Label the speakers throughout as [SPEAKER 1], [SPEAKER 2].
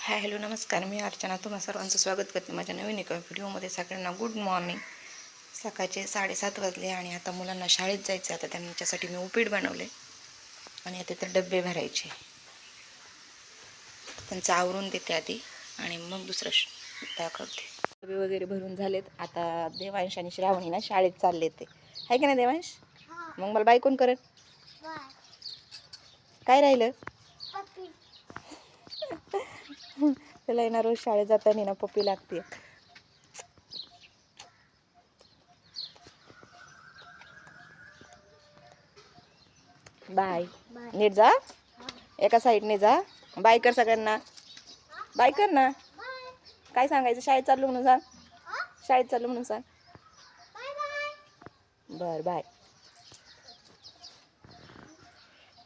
[SPEAKER 1] Hi hello नमस्कार, मी अर्चना तुम्हा सर्वांचं स्वागत करते माझ्या नवीन एका व्हिडिओमध्ये. सगळ्यांना गुड मॉर्निंग. सकाळचे 7:30 वाजले आणि आता मुलांना शाळेत जायचं. आता त्यांच्यासाठी मी उपीट बनवले आणि आता ते डबे भरायचे. त्यांचं आवरून देते आधी आणि मग दुसरं दाखवते. डबे वगैरे भरून झालेत. आता देवांश आणि श्रावणी ना शाळेत चालले ते, आहे का नाही देवांश? मग मला बाय कोण करत? काय राहिलं? त्याला येणार रोज शाळेत जाताना ना पप्पी लागते. बाय नीट जा, एका साईडने जा. बाय कर सगळ्यांना, बाय कर ना. काय सांगायचं? शाळेत चाललो म्हणून सांग. शाळेत चाललो म्हणून सांग. बर बाय.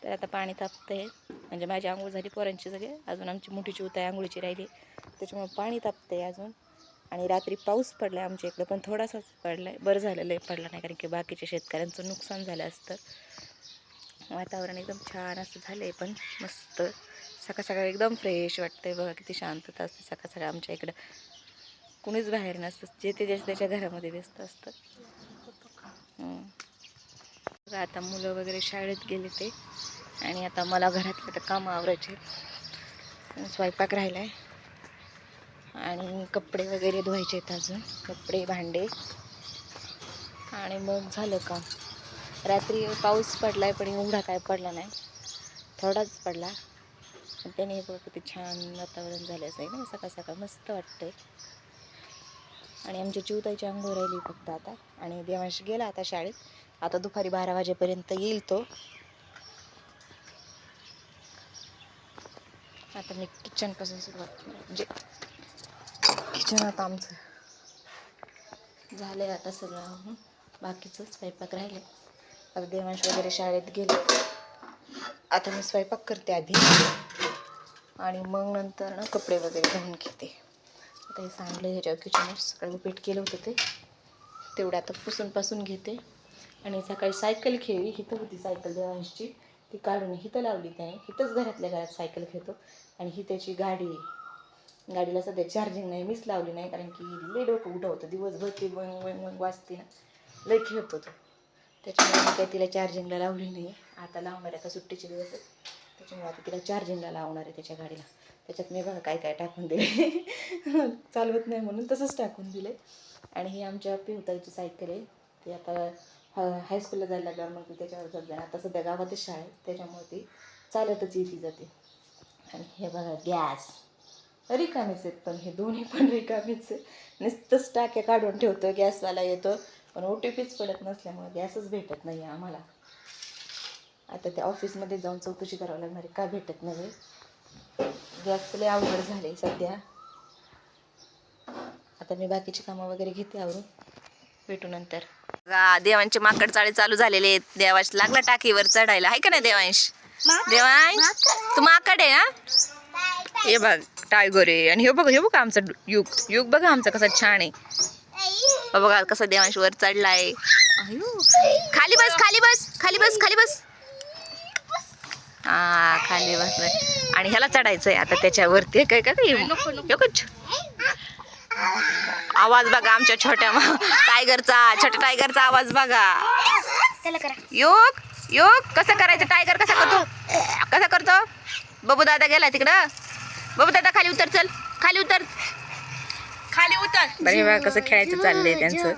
[SPEAKER 1] तर आता पाणी तापतंय, म्हणजे माझी आंघोळ झाली, पोरांची सगळे. अजून आमची मोठी चिवता आहे आंघोळीची राहिली, त्याच्यामुळे पाणी तापतंय अजून. आणि रात्री पाऊस पडला आमच्या इकडं, पण थोडासाच पडलाय. बरं झालं लय पडला नाही, कारण की बाकीच्या शेतकऱ्यांचं नुकसान झालं असतं. वातावरण एकदम छान असं झालंय, पण मस्त सकाळ सकाळ एकदम फ्रेश वाटतंय. बघा किती शांतता असते सकाळ सकाळ आमच्या इकडं. कुणीच बाहेर नसतं, जे ते ज्याच्या त्याच्या घरामध्ये व्यस्त असतं. आता मुलं वगैरे शाळेत गेले ते, आणि आता मला घरातलं तर काम आवरायचे. स्वयंपाक राहिलाय आणि कपडे वगैरे धुवायचे आहेत अजून, कपडे भांडे, आणि मग झालं काम. रात्री पाऊस पडलाय, पण एवढा काय पडला नाही, थोडाच पडला. त्याने बघ किती छान वातावरण झालं असं आहे ना, सकाळ सकाळ मस्त वाटतंय. आणि आमच्या चिवताईची आंघोळ राहिली फक्त आता, आणि देवांश गेला आता शाळेत. आता दुपारी 12 वाजेपर्यंत येईल तो. आता मी किचनपासून सुरुवात, म्हणजे किचन आता आमचं झालं आहे आता सगळं. बाकीचं स्वयंपाक राहिले. आता देवांश वगैरे शाळेत गेले. आता मी स्वयंपाक करते आधी, आणि मग नंतर ना कपडे वगैरे धुवून घेते. आता हे सांडलं ह्याच्यावर किचनवर, सकाळी उपीट केलं होतं ते, तेवढं आता पुसून घेते. आणि सकाळी सायकल खेळली, हिथं होती सायकल देवांशची, ती काढून हिथं लावली त्याने. हिथंच घरातल्या घरात सायकल खेळतो. आणि ही त्याची गाडी आहे. गाडीला सध्या चार्जिंग नाही, मीच लावली नाही, कारण की लय डोकं उठवतं दिवसभर, ती वंग वाजते ना, लय खेळतो तो. त्याच्यामुळे मी काही तिला चार्जिंगला लावली नाही. आता लावणार आहे, आता सुट्टीचे दिवस आहे, त्याच्यामुळे आता तिला चार्जिंगला लावणार आहे त्याच्या गाडीला. त्याच्यात मी बघा काय काय टाकून दिले. चालवत नाही म्हणून तसंच टाकून दिले. आणि ही आमच्या पिवताईची सायकल आहे. ती आता हायस्कूलला जायला लागल्यावर मग ती त्याच्यावर जात जाणार. आता सध्या गावातच शाळा आहे, त्याच्यामुळे ती चालतच येते जाते. आणि हे बघा गॅस रिकामीच आहेत, पण हे दोन्ही पण रिकामीच आहे. नुसतंच टाक्या काढून ठेवतो, गॅसवाला येतो, पण OTPच पडत नसल्यामुळे गॅसच भेटत नाही आम्हाला. आता त्या ऑफिसमध्ये जाऊन चौकशी करावं लागणार आहे, का भेटत नाही. गॅस लय अवघड झाले सध्या. आता मी बाकीची कामं वगैरे घेते आवरून, भेटू नंतर. देवांचे माकड चाळे चालू झालेले आहेत. देवांश लागला टाकीवर चढायला, आहे का नाही देवांश? देवांश तू माकड आहे ना? हे बघ टायगर आहे. आणि हे बघ आमचा युग, युग बघा आमचा कसा छान आहे. बघा कसं देवांश वर चढलाय. खाली बस खाली बस खाली बस खाली बस. हा खाली बसलाय. आणि ह्याला चढायचंय आता त्याच्यावरती. काय आवाज बघा आमच्या छोट्या टायगरचा आवाज बघा. योग योग कसं करायचं? टायगर कसा करतो? कसा करतो? बबू दादा गेला तिकडं. बबू दादा खाली उतर, चल खाली उतर, खाली उतर. बरे बघा कसं खेळायचं चाललंय त्यांचं.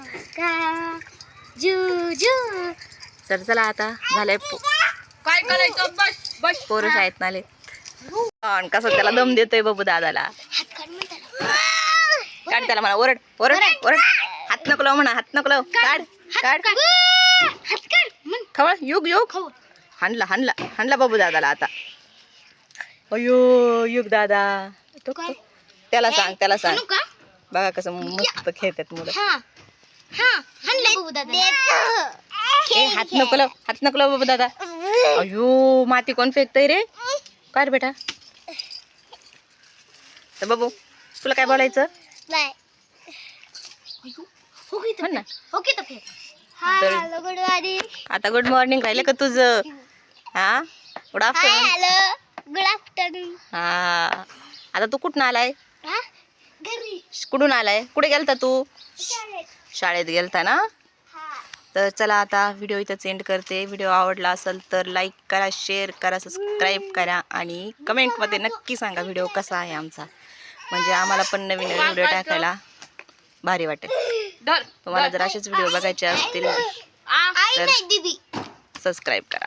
[SPEAKER 1] चल चला आता झालंय. काय करायचं? बस बस. पोरं शाळेत आले. कसं त्याला दम देतोय बबू दादाला. काढ त्याला, म्हणा ओरड ओरड ओरड. हात नको लाव म्हणा, हात नको लाव. काढ काढ खवळ. युग युग हाणला हाणला हाणला बबू दादाला आता. अयो युग दादा, त्याला सांग बघा कसं मस्त खेळतात मुलं. हात नको लाव बबू दादा. अयो माती कोण फेकतय रे? काय बेटा? तर बबू तुला काय बोलायचं? आता गुड मॉर्निंग राहिलं का तुझं? हा गुड आफ्टरनून. हा आता तू कुठून आलाय? कुठून आलाय? कुठे गेलता तू? शाळेत गेलता ना. तर चला आता व्हिडिओ इथंच एंड करते. व्हिडिओ आवडला असेल तर लाईक करा, शेअर करा, सबस्क्राईब करा आणि कमेंटमध्ये नक्की सांगा व्हिडिओ कसा आहे आमचा, म्हणजे आम्हाला पण नवीन नवीन व्हिडिओ टाकायला भारी वाटेल. तुम्हाला जर असेच व्हिडिओ बघायचे असतील तर सबस्क्राईब करा.